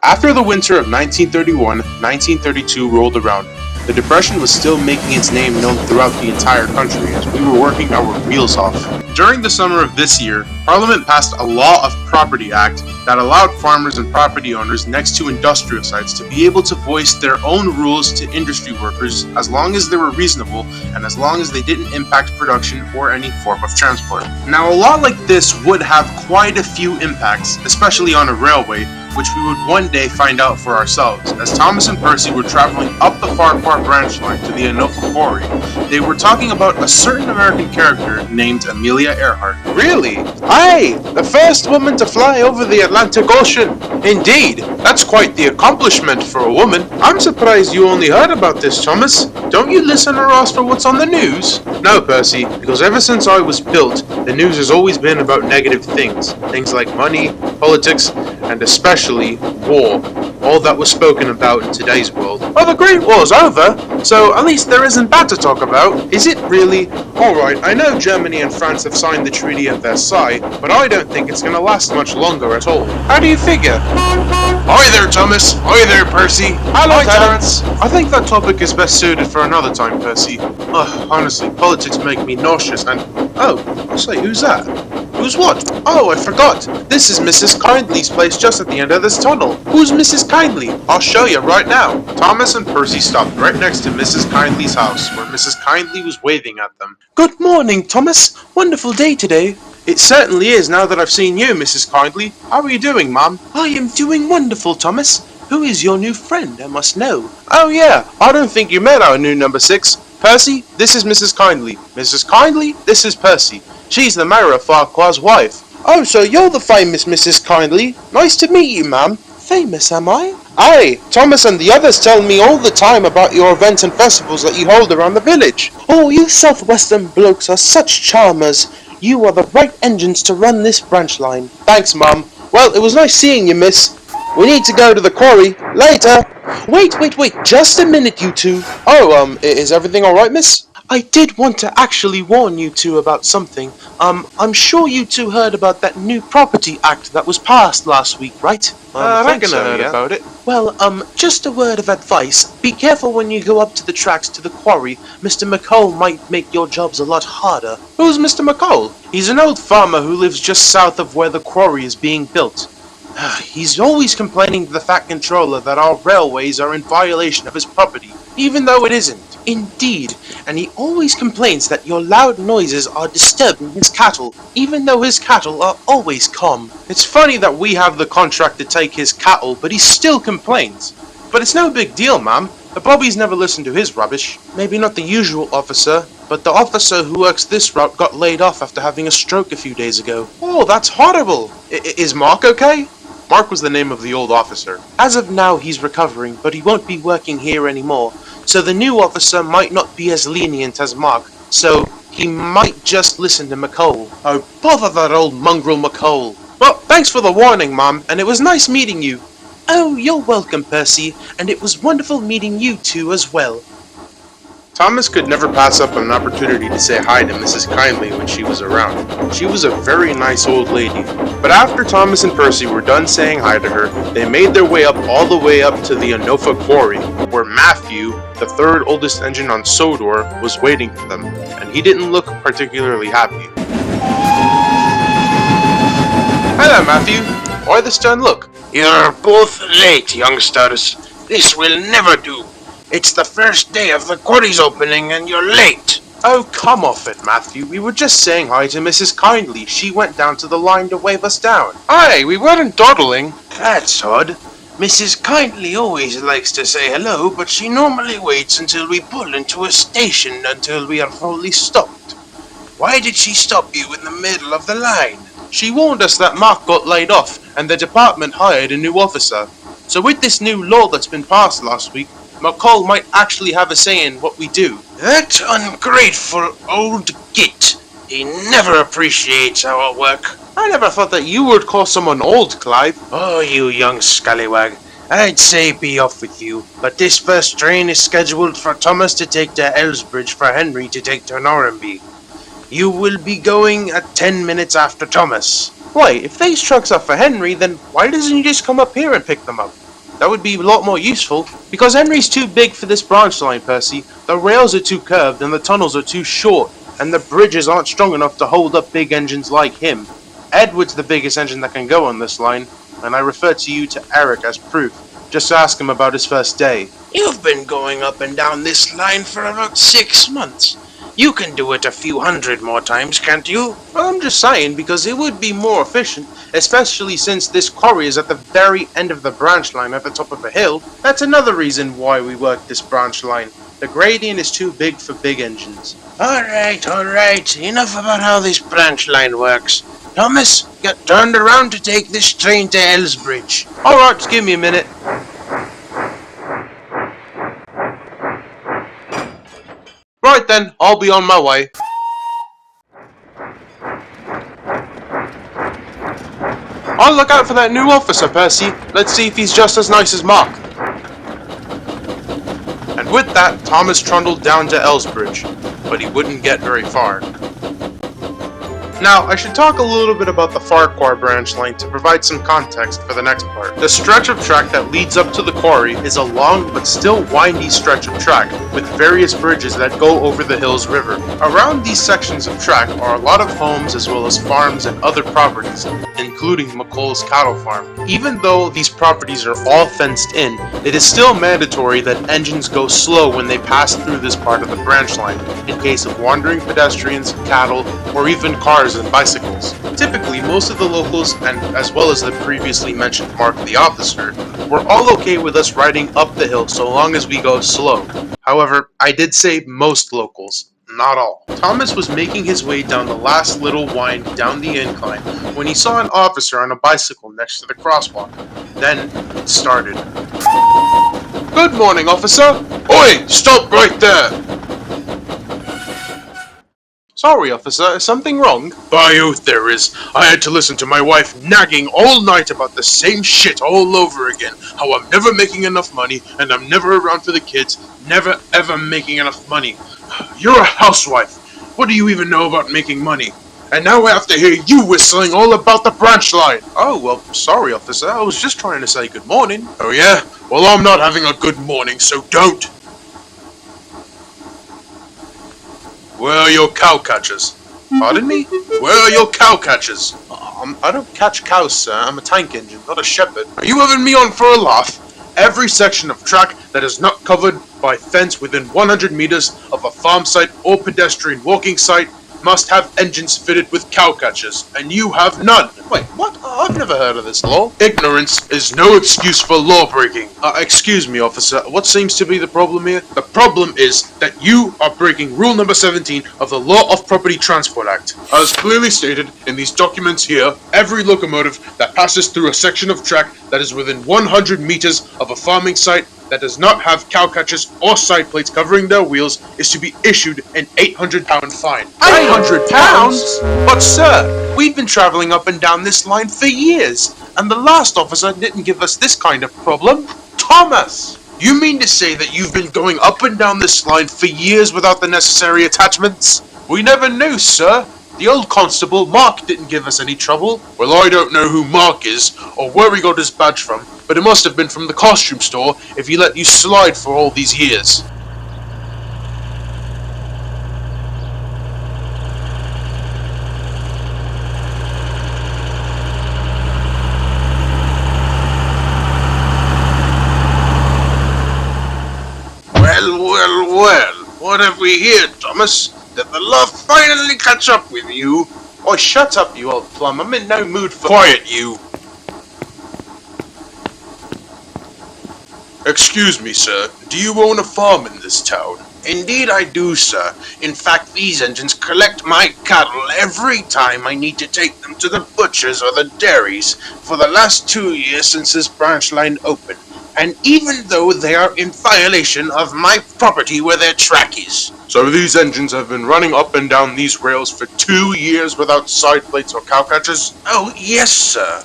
After the winter of 1931-1932 rolled around, the Depression was still making its name known throughout the entire country as we were working our wheels off. During the summer of this year, Parliament passed a Law of Property Act that allowed farmers and property owners next to industrial sites to be able to voice their own rules to industry workers as long as they were reasonable and as long as they didn't impact production or any form of transport. Now, a law like this would have quite a few impacts, especially on a railway, which we would one day find out for ourselves. As Thomas and Percy were traveling up the Farquhar branch line to the Anopha Quarry, they were talking about a certain American character named Amelia Earhart. Really? Aye, the first woman to fly over the Atlantic Ocean. Indeed, that's quite the accomplishment for a woman. I'm surprised you only heard about this, Thomas. Don't you listen or ask for what's on the news? No, Percy, because ever since I was built, the news has always been about negative things. Things like money, politics, and especially war. All that was spoken about in today's world. Oh, the Great War's over, so at least there isn't that to talk about. Is it really? Alright, I know Germany and France have signed the Treaty of Versailles, but I don't think it's gonna last much longer at all. How do you figure? Hi there, Thomas. Hi there, Percy. Hello, Terence. I think that topic is best suited for another time, Percy. Honestly, politics make me nauseous and... Oh, I say, who's that? Who's what? Oh, I forgot. This is Mrs. Kindly's place just at the end of this tunnel. Who's Mrs. Kindly? I'll show you right now. Thomas and Percy stopped right next to Mrs. Kindly's house, where Mrs. Kindly was waving at them. Good morning, Thomas. Wonderful day today. It certainly is now that I've seen you, Mrs. Kindly. How are you doing, Mum? I am doing wonderful, Thomas. Who is your new friend, I must know? Oh yeah, I don't think you met our new number 6. Percy, this is Mrs. Kindly. Mrs. Kindly, this is Percy. She's the Mayor of Farquhar's wife. Oh, so you're the famous Mrs. Kindly. Nice to meet you, ma'am. Famous, am I? Aye, Thomas and the others tell me all the time about your events and festivals that you hold around the village. Oh, you southwestern blokes are such charmers. You are the right engines to run this branch line. Thanks, Mum. Well, it was nice seeing you, miss. We need to go to the quarry. Later. Wait, just a minute, you two. Oh, is everything alright, miss? I did want to actually warn you two about something. I'm sure you two heard about that new Property Act that was passed last week, right? I reckon I heard about it. Well, just a word of advice. Be careful when you go up to the tracks to the quarry. Mr. McCall might make your jobs a lot harder. Who's Mr. McCall? He's an old farmer who lives just south of where the quarry is being built. He's always complaining to the Fat Controller that our railways are in violation of his property, even though it isn't. Indeed, and he always complains that your loud noises are disturbing his cattle, even though his cattle are always calm. It's funny that we have the contract to take his cattle, but he still complains. But it's no big deal, ma'am. The bobbies never listen to his rubbish. Maybe not the usual officer, but the officer who works this route got laid off after having a stroke a few days ago. Oh, that's horrible. Is Mark okay? Mark was the name of the old officer. As of now, he's recovering, but he won't be working here anymore. So the new officer might not be as lenient as Mark, so he might just listen to McCall. Oh, bother that old mongrel McCall. Well, thanks for the warning, Mom, and it was nice meeting you. Oh, you're welcome, Percy, and it was wonderful meeting you two as well. Thomas could never pass up an opportunity to say hi to Mrs. Kindly when she was around. She was a very nice old lady. But after Thomas and Percy were done saying hi to her, they made their way up all the way up to the Anopha Quarry, where Matthew, the third oldest engine on Sodor, was waiting for them, and he didn't look particularly happy. Hello, Matthew. Why the stern look? You're both late, youngsters. This will never do. It's the first day of the quarry's opening and you're late. Oh, come off it, Matthew. We were just saying hi to Mrs. Kindly. She went down to the line to wave us down. Aye, we weren't dawdling. That's odd. Mrs. Kindly always likes to say hello, but she normally waits until we pull into a station until we are fully stopped. Why did she stop you in the middle of the line? She warned us that Mark got laid off and the department hired a new officer. So with this new law that's been passed last week, McCall might actually have a say in what we do. That ungrateful old git. He never appreciates our work. I never thought that you would call someone old, Clive. Oh, you young scallywag. I'd say be off with you, but this first train is scheduled for Thomas to take to Elsbridge for Henry to take to Norrenby. You will be going at 10 minutes after Thomas. Why, if these trucks are for Henry, then why doesn't he just come up here and pick them up? That would be a lot more useful. Because Henry's too big for this branch line, Percy. The rails are too curved and the tunnels are too short, and the bridges aren't strong enough to hold up big engines like him. Edward's the biggest engine that can go on this line, and I refer to you to Eric as proof. Just ask him about his first day. You've been going up and down this line for about 6 months. You can do it a few hundred more times, can't you? Well, I'm just saying, because it would be more efficient, especially since this quarry is at the very end of the branch line at the top of a hill. That's another reason why we work this branch line. The gradient is too big for big engines. Alright. Enough about how this branch line works. Thomas, get turned around to take this train to Elsbridge. Alright, just give me a minute. Right then, I'll be on my way. I'll look out for that new officer, Percy. Let's see if he's just as nice as Mark. And with that, Thomas trundled down to Elsbridge, but he wouldn't get very far. Now, I should talk a little bit about the Farquhar branch line to provide some context for the next part. The stretch of track that leads up to the quarry is a long but still windy stretch of track with various bridges that go over the Hills River. Around these sections of track are a lot of homes as well as farms and other properties, including McCall's cattle farm. Even though these properties are all fenced in, it is still mandatory that engines go slow when they pass through this part of the branch line, in case of wandering pedestrians, cattle, or even cars and bicycles. Typically, most of the locals, and as well as the previously mentioned Mark the officer, were all okay with us riding up the hill so long as we go slow. However, I did say most locals, not all. Thomas was making his way down the last little wind down the incline when he saw an officer on a bicycle next to the crosswalk. Then it started. Good morning, officer! Oi! Stop right there! Sorry, officer, is something wrong? By oath there is. I had to listen to my wife nagging all night about the same shit all over again. How I'm never making enough money, and I'm never around for the kids. Never ever making enough money. You're a housewife. What do you even know about making money? And now I have to hear you whistling all about the branch line. Oh, well, sorry, officer. I was just trying to say good morning. Oh yeah? Well, I'm not having a good morning, so don't. Where are your cowcatchers? Pardon me? Where are your cowcatchers? I don't catch cows, sir. I'm a tank engine, not a shepherd. Are you having me on for a laugh? Every section of track that is not covered by fence within 100 meters of a farm site or pedestrian walking site must have engines fitted with cowcatchers, and you have none. Wait, what? I've never heard of this law. Ignorance is no excuse for law breaking. Excuse me, officer. What seems to be the problem here? The problem is that you are breaking rule number 17 of the Law of Property Transport Act. As clearly stated in these documents here, every locomotive that passes through a section of track that is within 100 meters of a farming site that does not have cowcatchers or side plates covering their wheels is to be issued an £800 fine. £800? But sir, we've been travelling up and down this line for years, and the last officer didn't give us this kind of problem. Thomas! You mean to say that you've been going up and down this line for years without the necessary attachments? We never knew, sir. The old constable, Mark, didn't give us any trouble. Well, I don't know who Mark is, or where he got his badge from, but it must have been from the costume store if he let you slide for all these years. Well, what have we here, Thomas? Did the law finally catch up with you? Oh, shut up, you old plum. I'm in no mood for— Quiet, you! Excuse me, sir. Do you own a farm in this town? Indeed I do, sir. In fact, these engines collect my cattle every time I need to take them to the butchers or the dairies for the last 2 years since this branch line opened. And even though they are in violation of my property where their track is. So these engines have been running up and down these rails for 2 years without side plates or cowcatchers? Oh, yes, sir.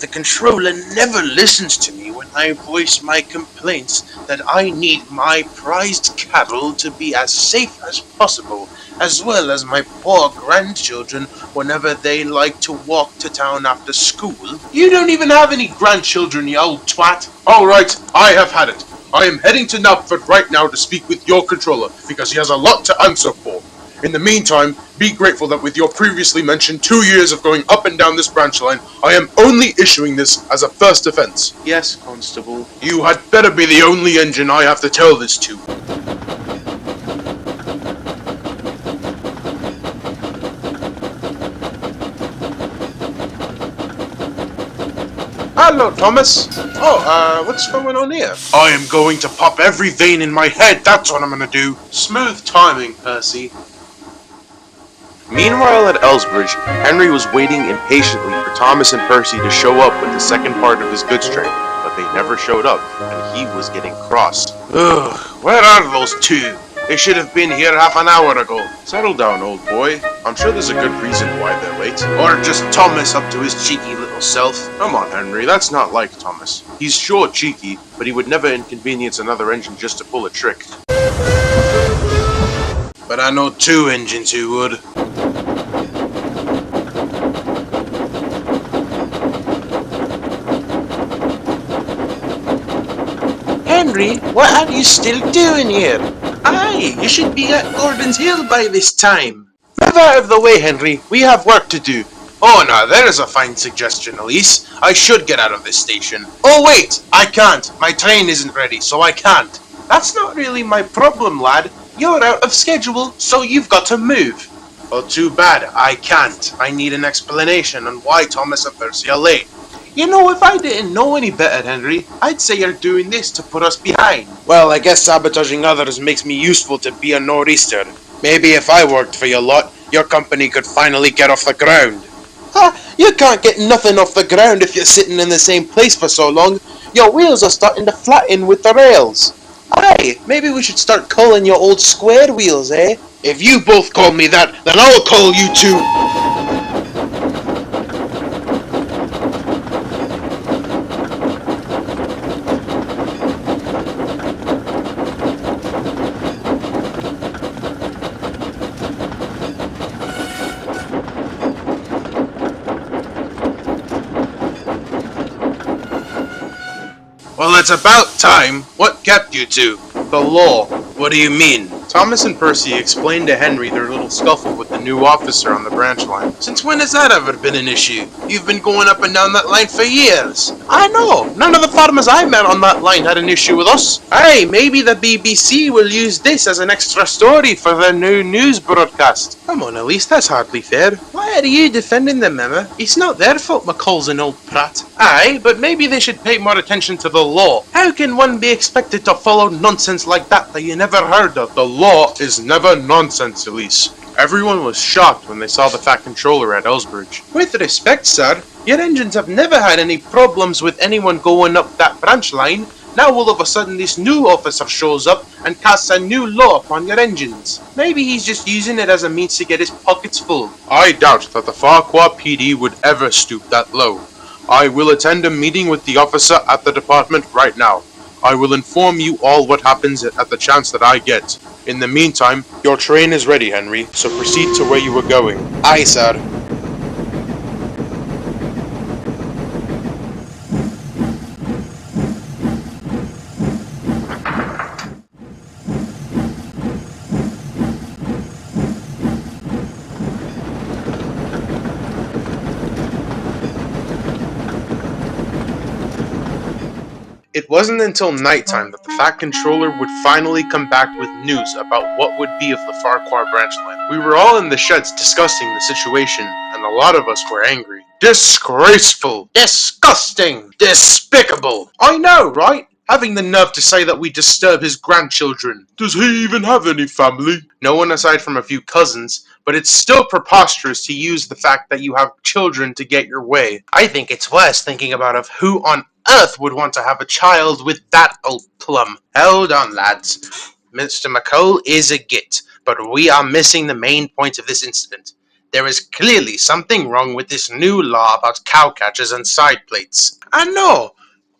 the controller never listens to me when I voice my complaints that I need my prized cattle to be as safe as possible, as well as my poor grandchildren whenever they like to walk to town after school. You don't even have any grandchildren, you old twat. Alright, I have had it. I am heading to Knapford right now to speak with your controller, because he has a lot to answer for. In the meantime, be grateful that with your previously mentioned 2 years of going up and down this branch line, I am only issuing this as a first offence. Yes, Constable. You had better be the only engine I have to tell this to. Hello, Thomas. Oh, what's going on here? I am going to pop every vein in my head, that's what I'm gonna do. Smooth timing, Percy. Meanwhile at Elsbridge, Henry was waiting impatiently for Thomas and Percy to show up with the second part of his goods train, but they never showed up, and he was getting cross. Ugh, where are those two? They should have been here half an hour ago. Settle down, old boy. I'm sure there's a good reason why they're late. Or just Thomas up to his cheeky little self. Come on, Henry, that's not like Thomas. He's sure cheeky, but he would never inconvenience another engine just to pull a trick. But I know two engines who would. Henry, what are you still doing here? Aye, you should be at Gordon's Hill by this time. Move out of the way, Henry. We have work to do. Oh, now, there's a fine suggestion, Elise. I should get out of this station. Oh, wait, I can't. My train isn't ready, so I can't. That's not really my problem, lad. You're out of schedule, so you've got to move. Oh, too bad. I can't. I need an explanation on why Thomas and Percy are late. You know, if I didn't know any better, Henry, I'd say you're doing this to put us behind. Well, I guess sabotaging others makes me useful to be a nor'easter. Maybe if I worked for your lot, your company could finally get off the ground. Ha! You can't get nothing off the ground if you're sitting in the same place for so long. Your wheels are starting to flatten with the rails. Aye, maybe we should start calling you old square wheels, eh? If you both call me that, then I'll call you two. Well, it's about time. What kept you two? The law. What do you mean? Thomas and Percy explained to Henry their little scuffle with the new officer on the branch line. Since when has that ever been an issue? You've been going up and down that line for years. I know. None of the farmers I met on that line had an issue with us. Hey, maybe the BBC will use this as an extra story for their new news broadcast. Come on, Elise, that's hardly fair. Why are you defending them, Emma? It's not their fault McCall's an old prat. Aye, but maybe they should pay more attention to the law. How can one be expected to follow nonsense like that you never heard of? The law is never nonsense, Elise. Everyone was shocked when they saw the Fat Controller at Elsbridge. With respect, sir, your engines have never had any problems with anyone going up that branch line. Now all of a sudden this new officer shows up and casts a new law upon your engines. Maybe he's just using it as a means to get his pockets full. I doubt that the Farquhar PD would ever stoop that low. I will attend a meeting with the officer at the department right now. I will inform you all what happens at the chance that I get. In the meantime, your train is ready, Henry, so proceed to where you were going. Aye, sir. It wasn't until nighttime that the Fat Controller would finally come back with news about what would be of the Farquhar branch line. We were all in the sheds discussing the situation, and a lot of us were angry. Disgraceful! Disgusting! Despicable! I know, right? Having the nerve to say that we disturb his grandchildren. Does he even have any family? No one aside from a few cousins, but it's still preposterous to use the fact that you have children to get your way. I think it's worse thinking about of who on earth would want to have a child with that old plum. Hold on, lads. Mr. McCall is a git, but we are missing the main point of this incident. There is clearly something wrong with this new law about cowcatchers and sidplates. I know.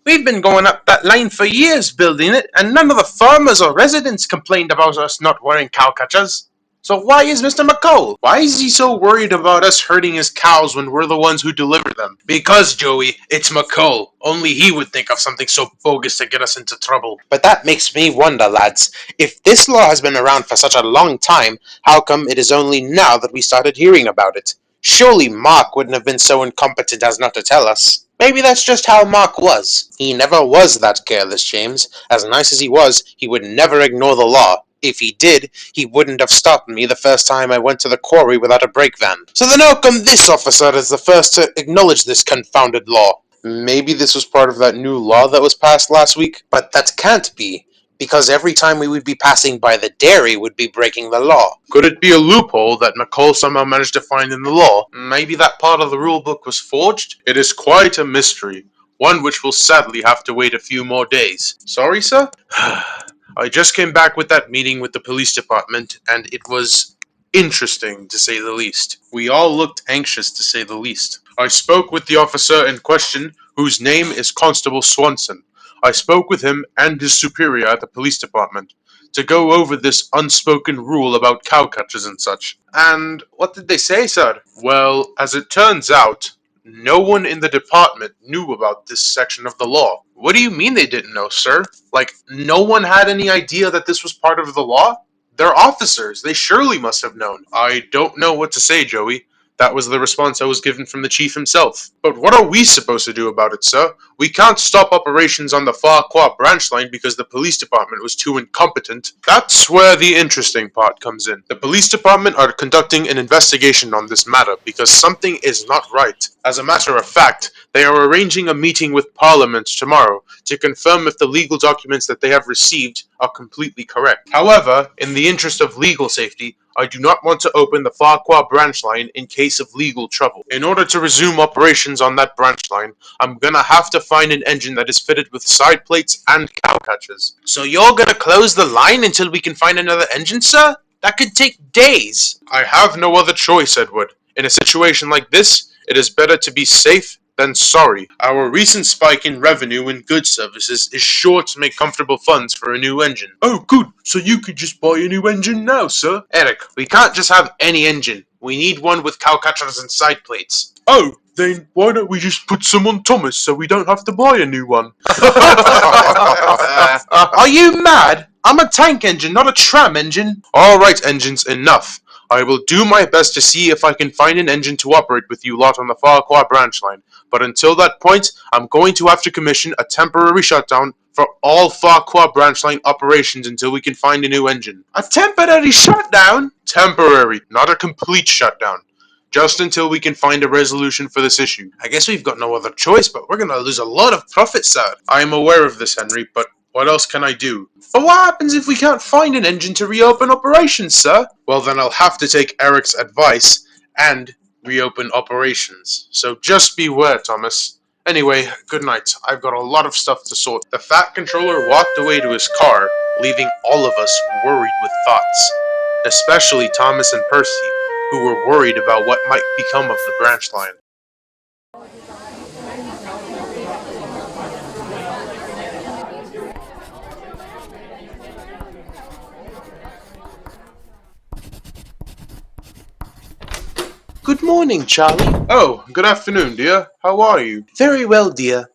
We've been going up that line for years building it, and none of the farmers or residents complained about us not wearing cowcatchers. So why is Mr. McCall? Why is he so worried about us hurting his cows when we're the ones who deliver them? Because, Joey, it's McCall. Only he would think of something so bogus to get us into trouble. But that makes me wonder, lads. If this law has been around for such a long time, how come it is only now that we started hearing about it? Surely Mark wouldn't have been so incompetent as not to tell us. Maybe that's just how Mark was. He never was that careless, James. As nice as he was, he would never ignore the law. If he did, he wouldn't have stopped me the first time I went to the quarry without a brake van. So then how come this officer is the first to acknowledge this confounded law? Maybe this was part of that new law that was passed last week? But that can't be, because every time we would be passing by the dairy would be breaking the law. Could it be a loophole that McCall somehow managed to find in the law? Maybe that part of the rule book was forged? It is quite a mystery, one which will sadly have to wait a few more days. Sorry, sir? I just came back with that meeting with the police department, and it was interesting, to say the least. We all looked anxious, to say the least. I spoke with the officer in question, whose name is Constable Swanson. I spoke with him and his superior at the police department to go over this unspoken rule about cowcatchers and such. And what did they say, sir? Well, as it turns out, no one in the department knew about this section of the law. What do you mean they didn't know, sir? Like, no one had any idea that this was part of the law? They're officers. They surely must have known. I don't know what to say, Joey. That was the response I was given from the chief himself. But what are we supposed to do about it, sir? We can't stop operations on the Farquhar branch line because the police department was too incompetent. That's where the interesting part comes in. The police department are conducting an investigation on this matter because something is not right. As a matter of fact, they are arranging a meeting with Parliament tomorrow to confirm if the legal documents that they have received are completely correct. However, in the interest of legal safety, I do not want to open the Farquhar branch line in case of legal trouble. In order to resume operations on that branch line, I'm gonna have to find an engine that is fitted with side plates and cowcatchers. So you're gonna close the line until we can find another engine, sir? That could take days. I have no other choice, Edward. In a situation like this, it is better to be safe than sorry. Our recent spike in revenue in goods services is sure to make comfortable funds for a new engine. Oh, good. So you could just buy a new engine now, sir? Eric, we can't just have any engine. We need one with cowcatchers and side plates. Oh, then why don't we just put some on Thomas so we don't have to buy a new one? Are you mad? I'm a tank engine, not a tram engine. Alright, engines, enough. I will do my best to see if I can find an engine to operate with you lot on the Farquhar branch line. But until that point, I'm going to have to commission a temporary shutdown for all Farquhar branch line operations until we can find a new engine. A temporary shutdown? Temporary, not a complete shutdown. Just until we can find a resolution for this issue. I guess we've got no other choice, but we're gonna lose a lot of profit, sir. I am aware of this, Henry, but what else can I do? But what happens if we can't find an engine to reopen operations, sir? Well, then I'll have to take Eric's advice and reopen operations. So just beware, Thomas. Anyway, good night. I've got a lot of stuff to sort. The Fat Controller walked away to his car, leaving all of us worried with thoughts. Especially Thomas and Percy, who were worried about what might become of the branch line. Good morning, Charlie. Oh, good afternoon, dear. How are you? Very well, dear.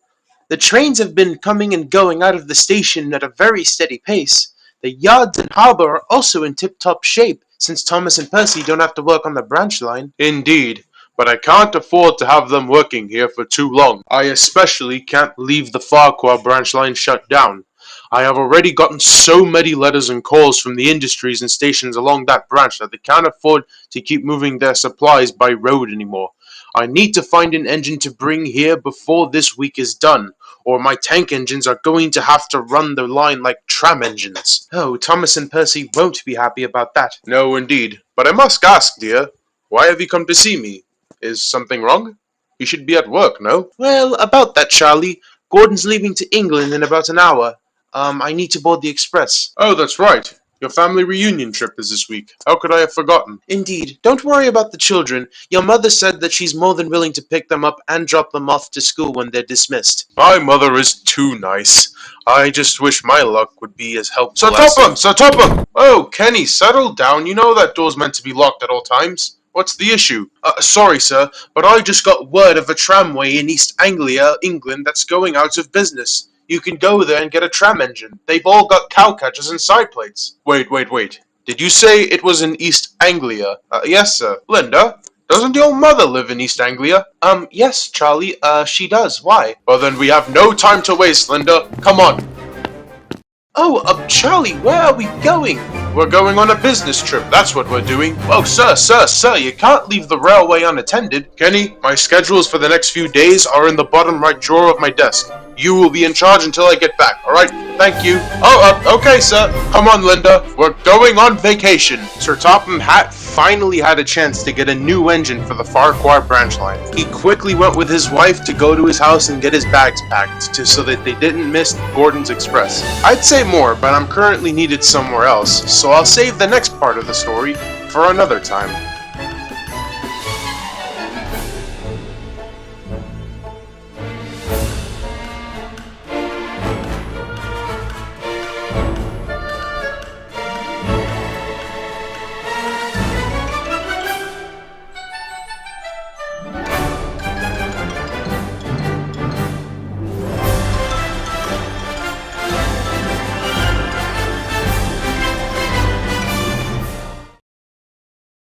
The trains have been coming and going out of the station at a very steady pace. The yards and harbour are also in tip-top shape, since Thomas and Percy don't have to work on the branch line. Indeed, but I can't afford to have them working here for too long. I especially can't leave the Farquhar branch line shut down. I have already gotten so many letters and calls from the industries and stations along that branch that they can't afford to keep moving their supplies by road anymore. I need to find an engine to bring here before this week is done, or my tank engines are going to have to run the line like tram engines. Oh, Thomas and Percy won't be happy about that. No, indeed. But I must ask, dear, why have you come to see me? Is something wrong? You should be at work, no? Well, about that, Charlie. Gordon's leaving to England in about an hour. I need to board the express. Oh, that's right. Your family reunion trip is this week. How could I have forgotten? Indeed. Don't worry about the children. Your mother said that she's more than willing to pick them up and drop them off to school when they're dismissed. My mother is too nice. I just wish my luck would be as helpful Sir as... Topham! Sir Topham! Oh, Kenny, settle down. You know that door's meant to be locked at all times. What's the issue? Sorry, sir, but I just got word of a tramway in East Anglia, England, that's going out of business. You can go there and get a tram engine. They've all got cowcatchers and sidplates. Wait. Did you say it was in East Anglia? Yes, sir. Linda, doesn't your mother live in East Anglia? Yes, Charlie, she does. Why? Well, then we have no time to waste, Linda. Come on. Oh, Charlie, where are we going? We're going on a business trip, that's what we're doing. Oh, sir, you can't leave the railway unattended. Kenny, my schedules for the next few days are in the bottom right drawer of my desk. You will be in charge until I get back, alright? Thank you. Okay, sir. Come on, Linda. We're going on vacation. Sir Topham finally had a chance to get a new engine for the Farquhar branch line. He quickly went with his wife to go to his house and get his bags packed so that they didn't miss Gordon's Express. I'd say more, but I'm currently needed somewhere else, so I'll save the next part of the story for another time.